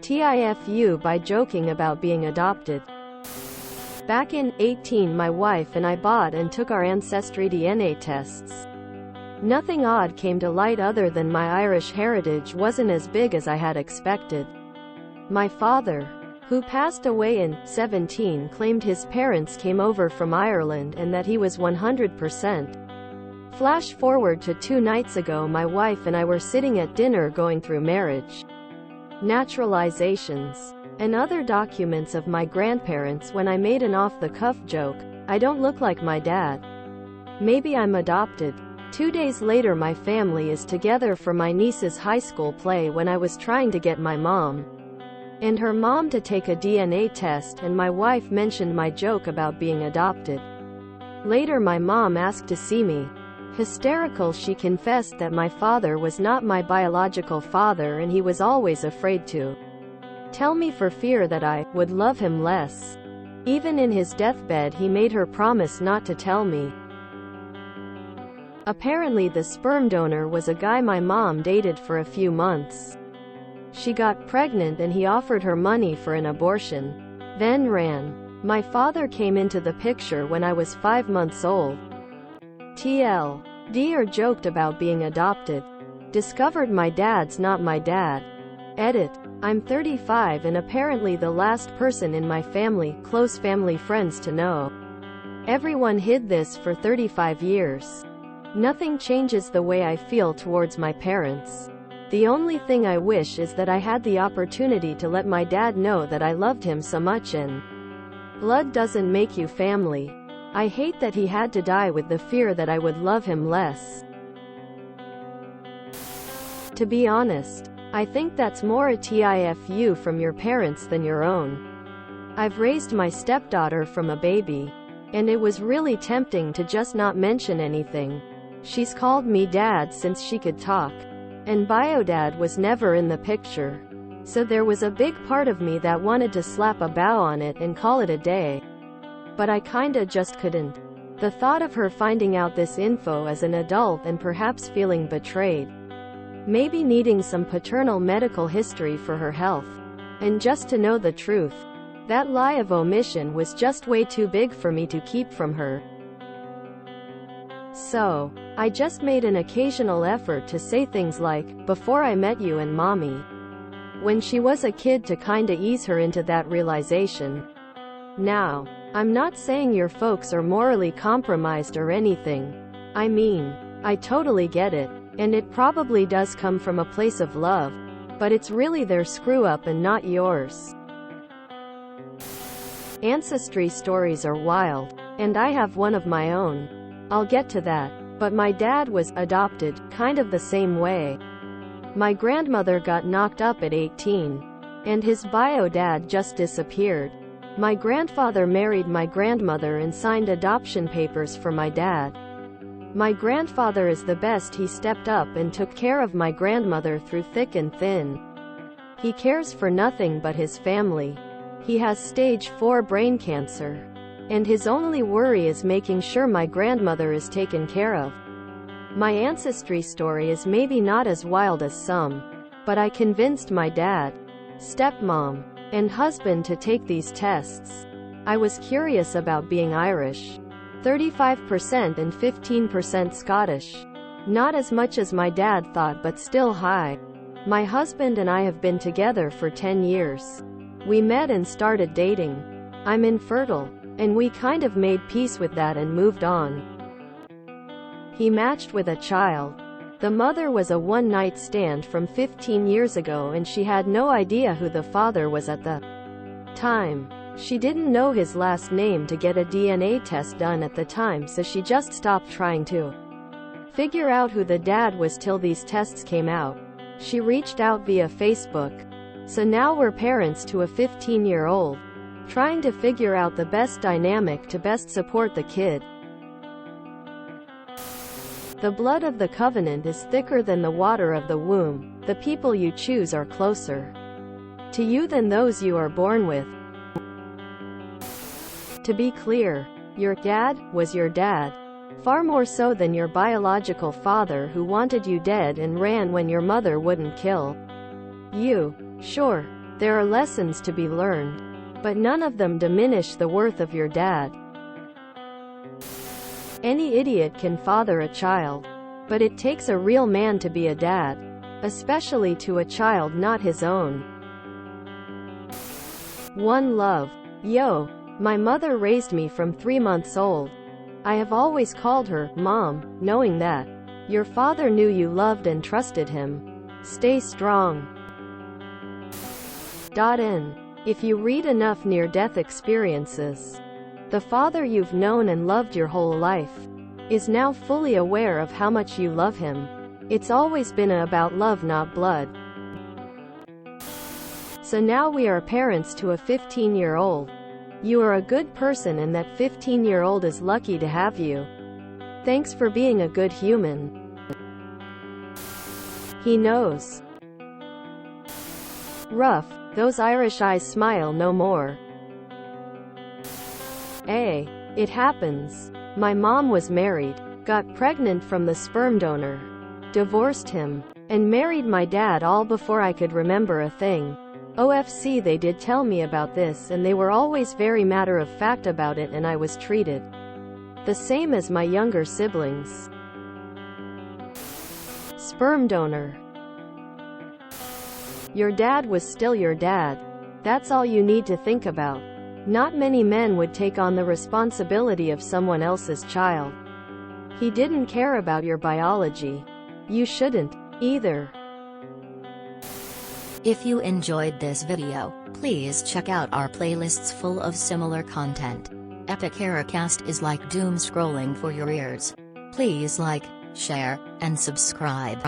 TIFU by joking about being adopted. Back in 18, my wife and I bought and took our ancestry DNA tests. Nothing odd came to light other than my Irish heritage wasn't as big as I had expected. My father, who passed away in 17, claimed his parents came over from Ireland and that he was 100%. Flash forward to 2 nights ago, my wife and I were sitting at dinner going through marriage naturalizations and other documents of my grandparents when I made an off-the-cuff joke, "I don't look like my dad. Maybe I'm adopted." 2 days later, my family is together for my niece's high school play when I was trying to get my mom and her mom to take a DNA test, and my wife mentioned my joke about being adopted. Later, my mom asked to see me. Hysterical, she confessed that my father was not my biological father and he was always afraid to tell me for fear that I would love him less. Even in his deathbed, he made her promise not to tell me. Apparently, the sperm donor was a guy my mom dated for a few months. She got pregnant and he offered her money for an abortion, then ran. My father came into the picture when I was 5 months old. TLD, or joked about being adopted. Discovered my dad's not my dad. Edit. I'm 35 and apparently the last person in my family, close family friends, to know. Everyone hid this for 35 years. Nothing changes the way I feel towards my parents. The only thing I wish is that I had the opportunity to let my dad know that I loved him so much, and blood doesn't make you family. I hate that he had to die with the fear that I would love him less. To be honest, I think that's more a TIFU from your parents than your own. I've raised my stepdaughter from a baby, and it was really tempting to just not mention anything. She's called me dad since she could talk, and biodad was never in the picture. So there was a big part of me that wanted to slap a bow on it and call it a day. But I kinda just couldn't. The thought of her finding out this info as an adult and perhaps feeling betrayed, maybe needing some paternal medical history for her health, and just to know the truth, that lie of omission was just way too big for me to keep from her. So, I just made an occasional effort to say things like, "Before I met you and mommy," when she was a kid, to kinda ease her into that realization. Now, I'm not saying your folks are morally compromised or anything. I mean, I totally get it, and it probably does come from a place of love, but it's really their screw-up and not yours. Ancestry stories are wild, and I have one of my own. I'll get to that. But my dad was adopted, kind of the same way. My grandmother got knocked up at 18, and his bio dad just disappeared. My grandfather married my grandmother and signed adoption papers for my dad. My grandfather is the best. He stepped up and took care of my grandmother through thick and thin. He cares for nothing but his family. He has stage 4 brain cancer, and his only worry is making sure my grandmother is taken care of. My ancestry story is maybe not as wild as some, but I convinced my dad, stepmom, and husband to take these tests. I was curious about being Irish. 35% and 15% Scottish. Not as much as my dad thought, but still high. My husband and I have been together for 10 years. We met and started dating. I'm infertile, and we kind of made peace with that and moved on. He matched with a child. The mother was a one-night stand from 15 years ago, and she had no idea who the father was at the time. She didn't know his last name to get a DNA test done at the time, so she just stopped trying to figure out who the dad was till these tests came out. She reached out via Facebook. So now we're parents to a 15-year-old, trying to figure out the best dynamic to best support the kid. The blood of the covenant is thicker than the water of the womb. The people you choose are closer to you than those you are born with. To be clear, your dad was your dad. Far more so than your biological father, who wanted you dead and ran when your mother wouldn't kill you. Sure, There are lessons to be learned, but none of them diminish the worth of your dad. Any idiot can father a child, but it takes a real man to be a dad, especially to a child not his own. One love. Yo, my mother raised me from 3 months old. I have always called her Mom, knowing that your father knew you loved and trusted him. Stay strong. N. If you read enough near-death experiences, the father you've known and loved your whole life is now fully aware of how much you love him. It's always been about love, not blood. So now we are parents to a 15-year-old. You are a good person and that 15-year-old is lucky to have you. Thanks for being a good human. He knows. Rough. Those Irish eyes smile no more. It happens. My mom was married, got pregnant from the sperm donor, divorced him, and married my dad all before I could remember a thing. OFC, they did tell me about this and they were always very matter of fact about it, and I was treated the same as my younger siblings. Sperm donor. Your dad was still your dad. That's all you need to think about. Not many men would take on the responsibility of someone else's child. He didn't care about your biology. You shouldn't, either. If you enjoyed this video, please check out our playlists full of similar content. Epic Eracast is like doom scrolling for your ears. Please like, share, and subscribe.